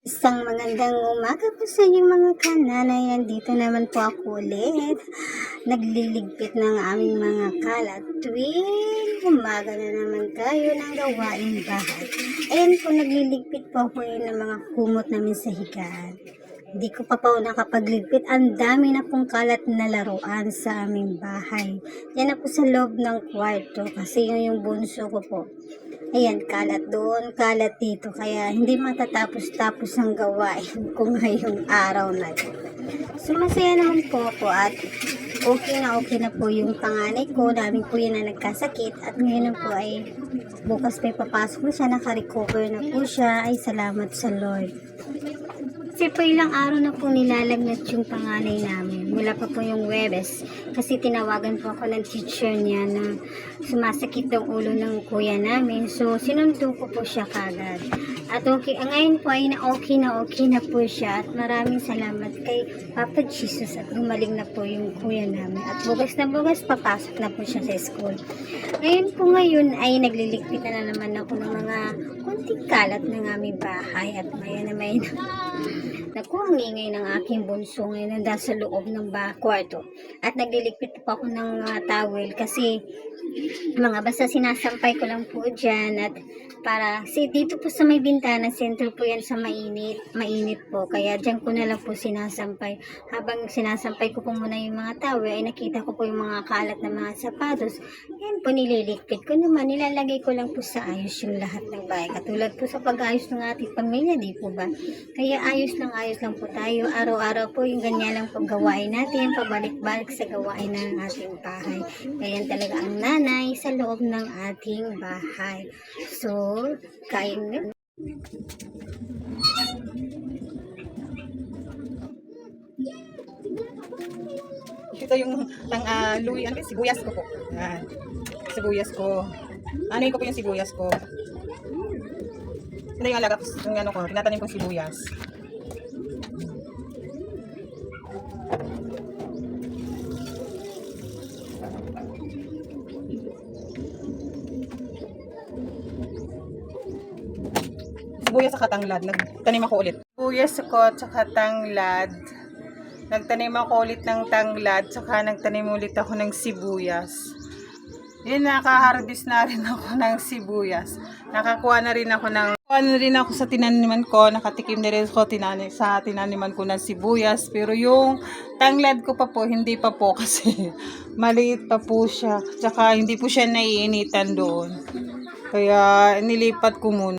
Isang magandang umaga po sa inyong mga kananay. Nandito naman po ako ulit. Nagliligpit ng aming mga kalat. Tuwing umaga na naman tayo ng gawaing bahay. Ayan po, nagliligpit po ako ng mga kumot namin sa higaan. Hindi ko pa po nakapagligpit. Ang dami na pong kalat na laruan sa aming bahay. Yan na po sa loob ng kwarto kasi yun yung bunso ko po. Ayan, kalat doon, kalat dito. Kaya hindi matatapos-tapos ang gawain ko ngayong araw na ito. So, masaya naman po ako at okay na po yung panganay ko. Dami po yun na nagkasakit. At ngayon po ay bukas pa papasok na siya. Naka-recover na po siya. Ay, salamat sa Lord. Kasi po ilang araw na po nilalagnat yung panganay namin. Mula pa po yung Webes. Kasi tinawagan po ako ng teacher niya na sumasakit ang ulo ng kuya namin. So, sinundo ko po siya kagad. At ngayon po ay okay na po siya. At maraming salamat kay Papa Jesus at gumaling na po yung kuya namin. At bukas na bukas, papasok na po siya sa school. Ngayon ay nagliligpit na naman ako ng mga konting kalat ng aming bahay. At may naku, ang ingay ng aking bunso ngayon nanda sa loob ng kwarto. At nagliligpit pa ako ng towel kasi mga basta sinasampay ko lang po dyan. At para, dito po sa may bintana, center po yan sa mainit po. Kaya dyan ko na lang po sinasampay. Habang sinasampay ko po muna yung mga towel, ay nakita ko po yung mga kalat na mga sapatos. Yan po nililigpit ko naman. Nilalagay ko lang po sa ayos yung lahat ng bahay. Katulad po sa pag-ayos ng ating pamilya, di po ba? Kaya ayos lang po tayo. Araw-araw po yung ganyan lang paggawain natin. Pabalik-balik sa gawain ng ating bahay. Kaya talaga ang nanay sa loob ng ating bahay. So, kain na. Ito yung sibuyas ko po. Yan. Sibuyas ko. Ano ko po yung sibuyas ko. Ito yung alaga yung ano ko, tinatanim kong sibuyas. Sibuyas sa tanglad. Nagtanim ako ulit. Sibuyas ko sa tanglad. Nagtanim ako ulit ng tanglad. Saka nagtanim ulit ako ng sibuyas. Yun, nakaharvest na rin ako ng sibuyas. Nakakuha na rin ako sa tinaniman ko. Nakatikim na rin ako sa tinaniman ko ng sibuyas. Pero yung tanglad ko pa po, hindi pa po kasi maliit pa po siya. Tsaka hindi po siya naiinitan doon. Kaya nilipat ko muna.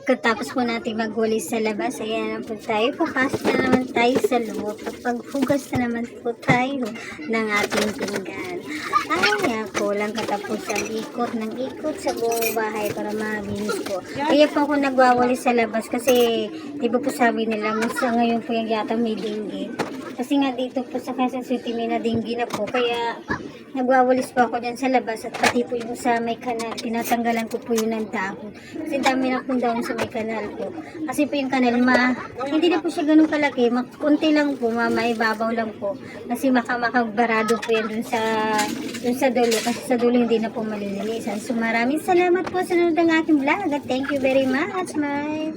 Katapos po natin maghulis sa labas, ayan na po tayo. Papasok na naman tayo sa loob. Paghugas na naman po tayo ng ating pinggan. Ay, ako lang katapos ang ikot ng ikot sa buong bahay para mabinis po. Kaya po ako nagwawalis sa labas kasi di ba po sabi nila, mas ngayon po yung yata may dengue. Kasi nga dito po sa Quezon City may na dengue na po. Kaya nagwawalis po ako dyan sa labas at pati po yung sa may kanal. Tinatanggalan ko po yun ng dahon. Kasi dami na pong dahon sa may kanal po. Kasi po yung kanal, hindi na po siya ganun kalaki. Kunti lang po, maibabaw lang po. Kasi makagbarado po yan dun sa dulo. Kasi sa dulo hindi na po malilinisan. So maraming salamat po sa nanonood ng aking vlog. At thank you very much, my